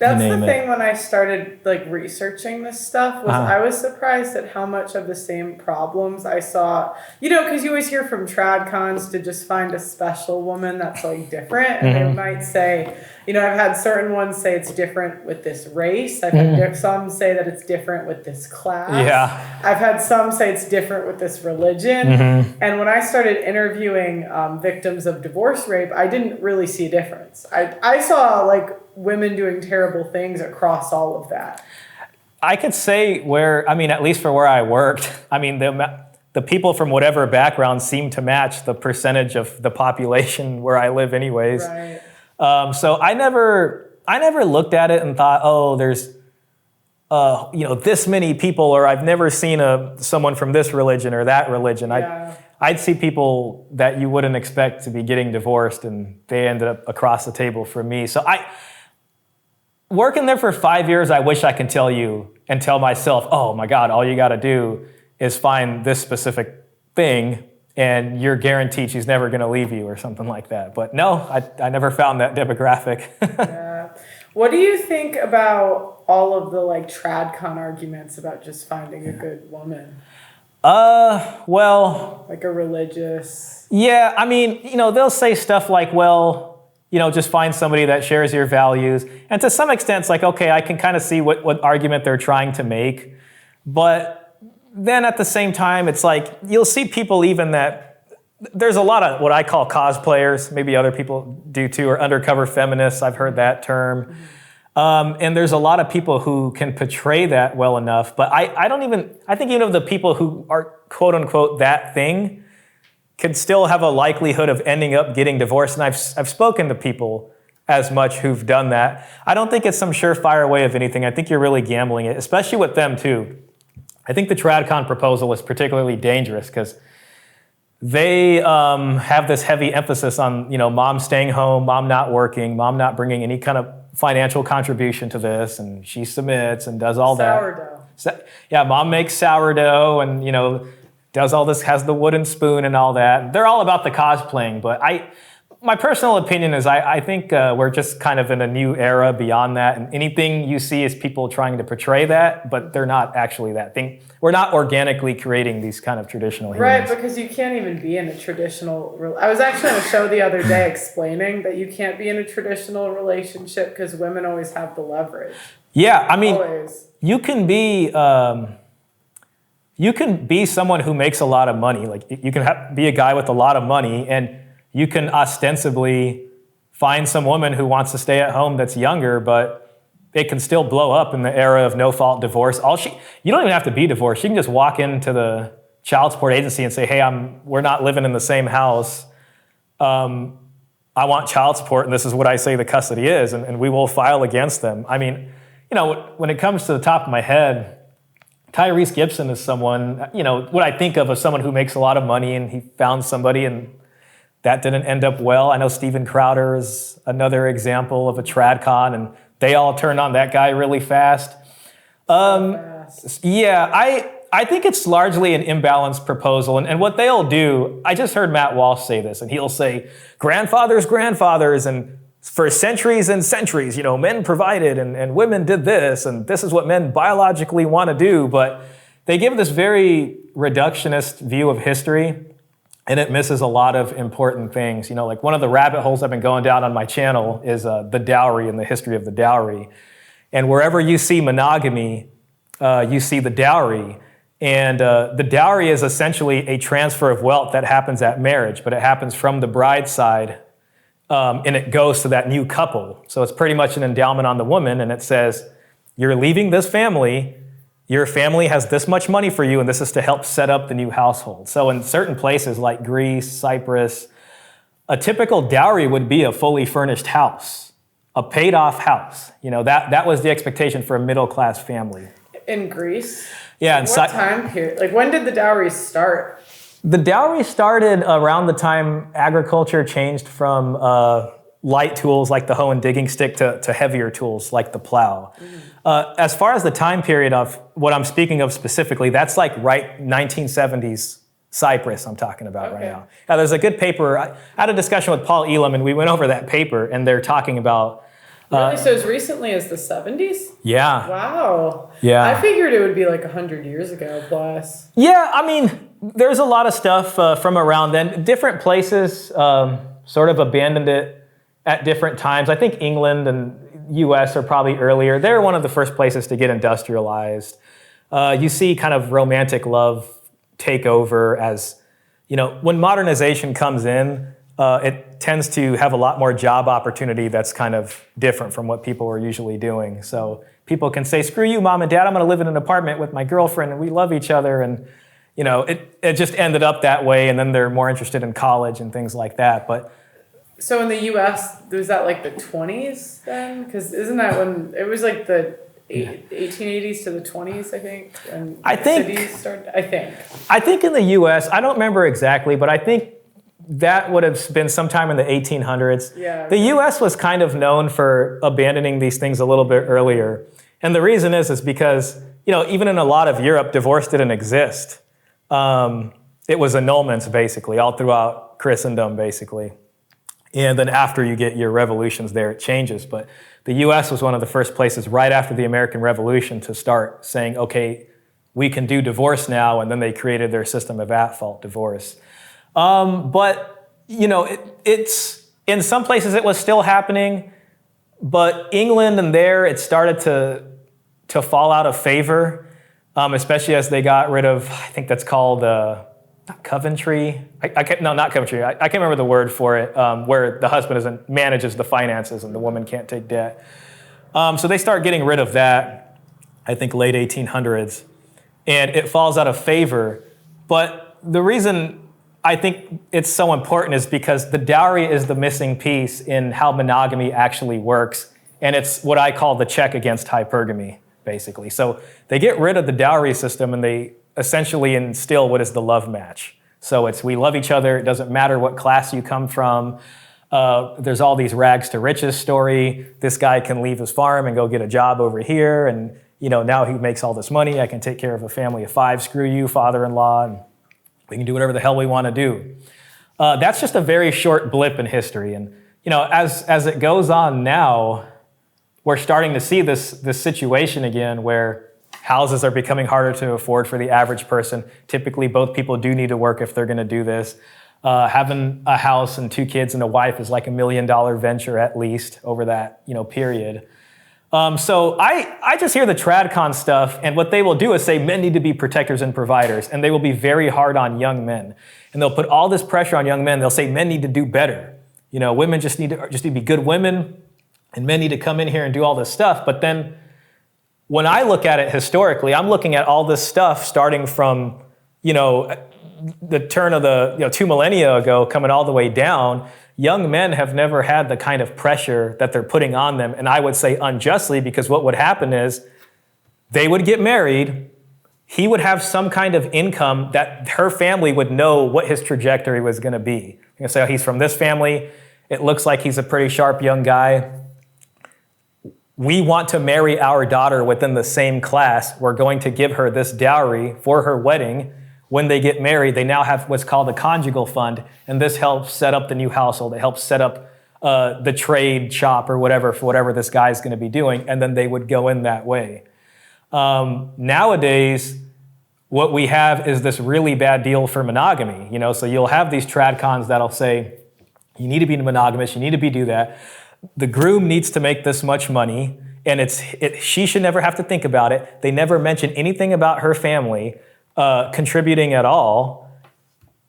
you That's the name thing it. when I started like researching this stuff was I was surprised at how much of the same problems I saw, because you always hear from trad cons to just find a special woman that's like different. And they might say, I've had certain ones say it's different with this race. I've had some say that it's different with this class. Yeah. I've had some say it's different with this religion. And when I started interviewing victims of divorce rape, I didn't really see a difference. I saw like women doing terrible things across all of that. I could say at least for where I worked, the people from whatever background seem to match the percentage of the population where I live anyways. Right. So I never looked at it and thought, oh, there's, this many people, or I've never seen someone from this religion or that religion. Yeah. I'd see people that you wouldn't expect to be getting divorced, and they ended up across the table from me. So working there for 5 years, I wish I could tell you and tell myself, oh my God, all you got to do is find this specific thing and you're guaranteed she's never going to leave you or something like that. But no, I never found that demographic. Yeah. What do you think about all of the like tradcon arguments about just finding a good woman? Well, like a religious. Yeah, they'll say stuff like, well, just find somebody that shares your values. And to some extent, it's like, okay, I can kind of see what argument they're trying to make. But then at the same time, it's like, you'll see people even that, there's a lot of what I call cosplayers, maybe other people do too, or undercover feminists, I've heard that term. And there's a lot of people who can portray that well enough. But I think even of the people who are quote unquote that thing, can still have a likelihood of ending up getting divorced. And I've spoken to people as much who've done that. I don't think it's some surefire way of anything. I think you're really gambling it, especially with them too. I think the TradCon proposal is particularly dangerous because they have this heavy emphasis on, mom staying home, mom not working, mom not bringing any kind of financial contribution to this, and she submits and does all Sourdough. that. Yeah, mom makes sourdough and, does all this, has the wooden spoon and all that. They're all about the cosplaying, but my personal opinion is I think we're just kind of in a new era beyond that, and anything you see is people trying to portray that, but they're not actually that thing. We're not organically creating these kind of traditional humans. Right, because you can't even be in a traditional... I was actually on a show the other day explaining that you can't be in a traditional relationship because women always have the leverage. Yeah, always. You can be someone who makes a lot of money. Like you can be a guy with a lot of money, and you can ostensibly find some woman who wants to stay at home that's younger, but it can still blow up in the era of no-fault divorce. You don't even have to be divorced. You can just walk into the child support agency and say, hey, we're not living in the same house. I want child support, and this is what I say the custody is, and we will file against them. When it comes to the top of my head, Tyrese Gibson is someone, what I think of as someone who makes a lot of money, and he found somebody and that didn't end up well. I know Steven Crowder is another example of a tradcon, and they all turned on that guy really fast. Yeah, I think it's largely an imbalanced proposal, and what they'll do, I just heard Matt Walsh say this, and he'll say, grandfathers, and for centuries and centuries, men provided and women did this, and this is what men biologically want to do, but they give this very reductionist view of history, and it misses a lot of important things. Like one of the rabbit holes I've been going down on my channel is the dowry and the history of the dowry. And wherever you see monogamy, you see the dowry. And the dowry is essentially a transfer of wealth that happens at marriage, but it happens from the bride's side, and it goes to that new couple. So it's pretty much an endowment on the woman, and it says, you're leaving this family, your family has this much money for you, and this is to help set up the new household. So in certain places like Greece, Cyprus, a typical dowry would be a fully furnished house, a paid-off house. That was the expectation for a middle-class family. In Greece? Yeah. What time period? Like, when did the dowries start? The dowry started around the time agriculture changed from light tools like the hoe and digging stick to heavier tools like the plow. As far as the time period of what I'm speaking of specifically, that's like right 1970s Cyprus I'm talking about right now. There's a good paper. I had a discussion with Paul Elam, and we went over that paper, and they're talking about Really? So as recently as the 70s? Yeah. Wow. Yeah. I figured it would be like 100 years ago plus. Yeah, I mean, there's a lot of stuff from around then. Different places sort of abandoned it at different times. I think England and US are probably earlier. They're one of the first places to get industrialized. You see kind of romantic love take over as, when modernization comes in, it tends to have a lot more job opportunity that's kind of different from what people were usually doing. So people can say, screw you, mom and dad, I'm going to live in an apartment with my girlfriend and we love each other. And, it just ended up that way. And then they're more interested in college and things like that. But so in the US, was that like the 20s then? Because isn't that when it was like the 1880s to the 20s, I think? And cities started, I think in the US, I don't remember exactly, but I think that would have been sometime in the 1800s. Yeah. The US was kind of known for abandoning these things a little bit earlier. And the reason is because, even in a lot of Europe, divorce didn't exist. It was annulments, basically, all throughout Christendom, basically. And then after you get your revolutions there, it changes. But the US was one of the first places right after the American Revolution to start saying, okay, we can do divorce now. And then they created their system of at-fault divorce. But, it's in some places it was still happening, but England and there it started to fall out of favor, especially as they got rid of, I think that's called not Coventry. Not Coventry. I can't remember the word for it, where the husband manages the finances and the woman can't take debt. So they start getting rid of that, I think late 1800s, and it falls out of favor. But the reason I think it's so important is because the dowry is the missing piece in how monogamy actually works. And it's what I call the check against hypergamy, basically. So they get rid of the dowry system and they essentially instill what is the love match. So it's we love each other. It doesn't matter what class you come from. There's all these rags to riches story. This guy can leave his farm and go get a job over here. And now he makes all this money. I can take care of a family of 5. Screw you, father-in-law. And we can do whatever the hell we want to do. That's just a very short blip in history. And, as it goes on now, we're starting to see this situation again where houses are becoming harder to afford for the average person. Typically, both people do need to work if they're going to do this. Having a house and 2 kids and a wife is like $1 million venture at least over that, period. So I just hear the TradCon stuff, and what they will do is say men need to be protectors and providers, and they will be very hard on young men. And they'll put all this pressure on young men. They'll say men need to do better. Women just need to be good women, and men need to come in here and do all this stuff. But then when I look at it historically, I'm looking at all this stuff starting from, the turn of the 2 millennia ago, coming all the way down. Young men have never had the kind of pressure that they're putting on them, and I would say unjustly, because what would happen is they would get married, he would have some kind of income that her family would know what his trajectory was going to be. You say, oh, he's from this family, it looks like he's a pretty sharp young guy. We want to marry our daughter within the same class. We're going to give her this dowry for her wedding. When they get married, they now have what's called a conjugal fund, and this helps set up the new household. It helps set up the trade shop or whatever for whatever this guy's going to be doing, and then they would go in that way. Nowadays, what we have is this really bad deal for monogamy. So you'll have these TradCons that'll say, you need to be monogamous, you need to do that. The groom needs to make this much money, and she should never have to think about it. They never mention anything about her family contributing at all,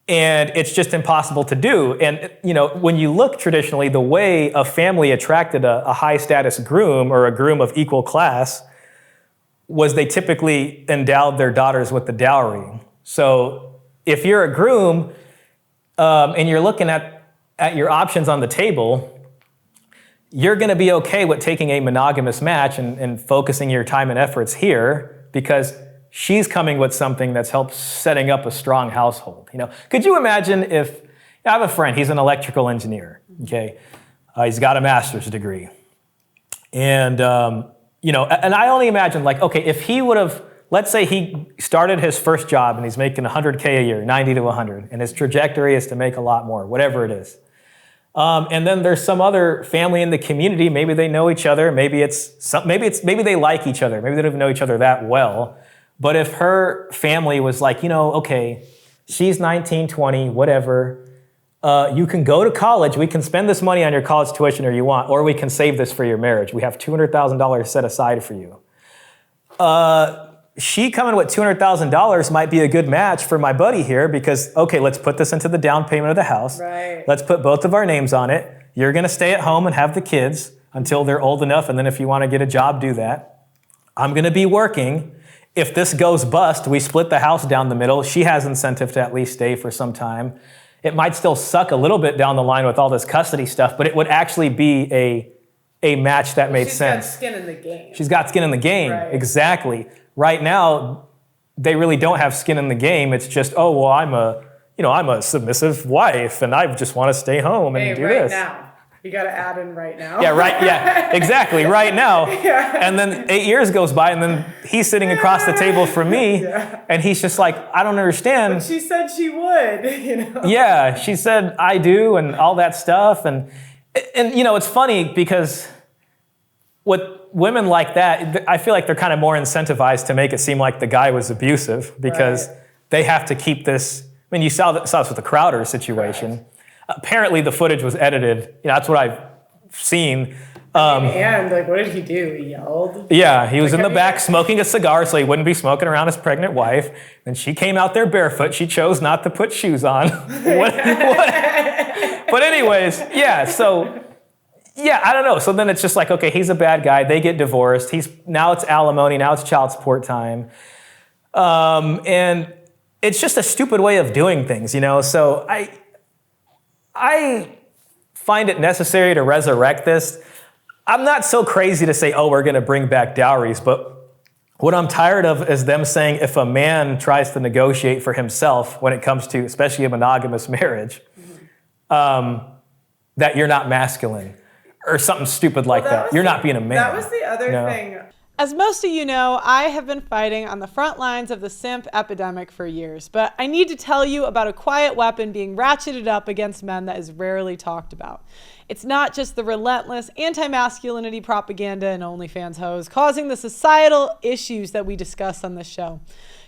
and it's just impossible to do. And when you look traditionally, the way a family attracted a high status groom or a groom of equal class was they typically endowed their daughters with the dowry. So if you're a groom and you're looking at your options on the table, you're going to be okay with taking a monogamous match and focusing your time and efforts here because she's coming with something that's helped setting up a strong household. Could you imagine if I have a friend, he's an electrical engineer, okay? He's got a master's degree. And, and I only imagine if he would have, let's say he started his first job and he's making $100K a year, 90 to 100, and his trajectory is to make a lot more, whatever it is. And then there's some other family in the community. Maybe they know each other. Maybe they like each other. Maybe they don't even know each other that well. But if her family was like, okay, she's 19, 20, whatever. You can go to college. We can spend this money on your college tuition or you want, or we can save this for your marriage. We have $200,000 set aside for you. She coming with $200,000 might be a good match for my buddy here because, okay, let's put this into the down payment of the house. Right. Let's put both of our names on it. You're going to stay at home and have the kids until they're old enough. And then if you want to get a job, do that. I'm going to be working. If this goes bust, we split the house down the middle. She has incentive to at least stay for some time. It might still suck a little bit down the line with all this custody stuff, but it would actually be a match that made sense. She's got skin in the game. She's got skin in the game. Right. Exactly. Right now, they really don't have skin in the game. It's just, oh, well, I'm a submissive wife and I just want to stay home and do this. Now. You got to add in right now. Yeah, right. Yeah, exactly. Right now. Yeah. And then 8 years goes by and then he's sitting across the table from me and he's just like, I don't understand. But she said she would, Yeah, she said, I do and all that stuff. And it's funny because with women like that, I feel like they're kind of more incentivized to make it seem like the guy was abusive because they have to keep this. I mean, you saw this with the Crowder situation. Right. Apparently, the footage was edited. That's what I've seen. And what did he do? He yelled? Yeah, he was in the back smoking a cigar so he wouldn't be smoking around his pregnant wife. And she came out there barefoot. She chose not to put shoes on. What? But anyways, so... Yeah, I don't know. So then it's just like, okay, he's a bad guy. They get divorced. Now it's alimony. Now it's child support time. And it's just a stupid way of doing things, So I find it necessary to resurrect this. I'm not so crazy to say, oh, we're going to bring back dowries. But what I'm tired of is them saying if a man tries to negotiate for himself when it comes to especially a monogamous marriage, that you're not masculine. Or something stupid like that. You're not being a man. That was the other thing. As most of you know, I have been fighting on the front lines of the simp epidemic for years, but I need to tell you about a quiet weapon being ratcheted up against men that is rarely talked about. It's not just the relentless anti-masculinity propaganda and OnlyFans hoes causing the societal issues that we discuss on this show.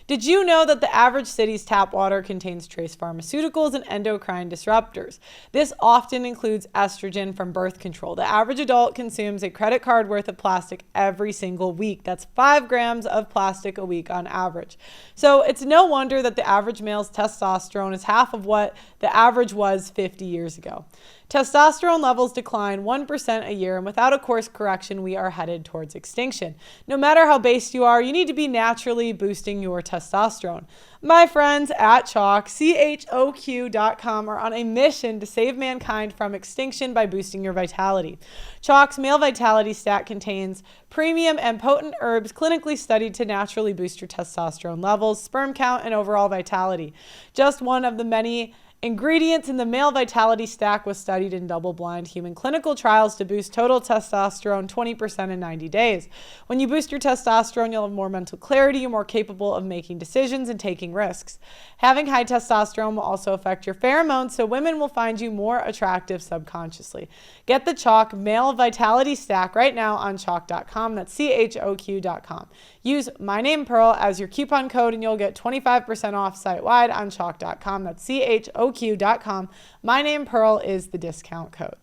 Did you know that the average city's tap water contains trace pharmaceuticals and endocrine disruptors? This often includes estrogen from birth control. The average adult consumes a credit card worth of plastic every single week. That's 5 grams of plastic a week on average. So it's no wonder that the average male's testosterone is half of what the average was 50 years ago. Testosterone levels decline 1% a year, and without a course correction, we are headed towards extinction. No matter how based you are, you need to be naturally boosting your testosterone. My friends at Chalk, CHOQ.com, are on a mission to save mankind from extinction by boosting your vitality. Chalk's Male Vitality Stack contains premium and potent herbs clinically studied to naturally boost your testosterone levels, sperm count, and overall vitality. Just one of the many ingredients in the Male Vitality Stack was studied in double-blind human clinical trials to boost total testosterone 20% in 90 days. When you boost your testosterone, you'll have more mental clarity, you're more capable of making decisions and taking risks. Having high testosterone will also affect your pheromones, so women will find you more attractive subconsciously. Get the Chalk Male Vitality Stack right now on Chalk.com. That's CHOQ.com. Use my name Pearl as your coupon code and you'll get 25% off site-wide on Chalk.com. That's CHOQ.com. My name Pearl is the discount code.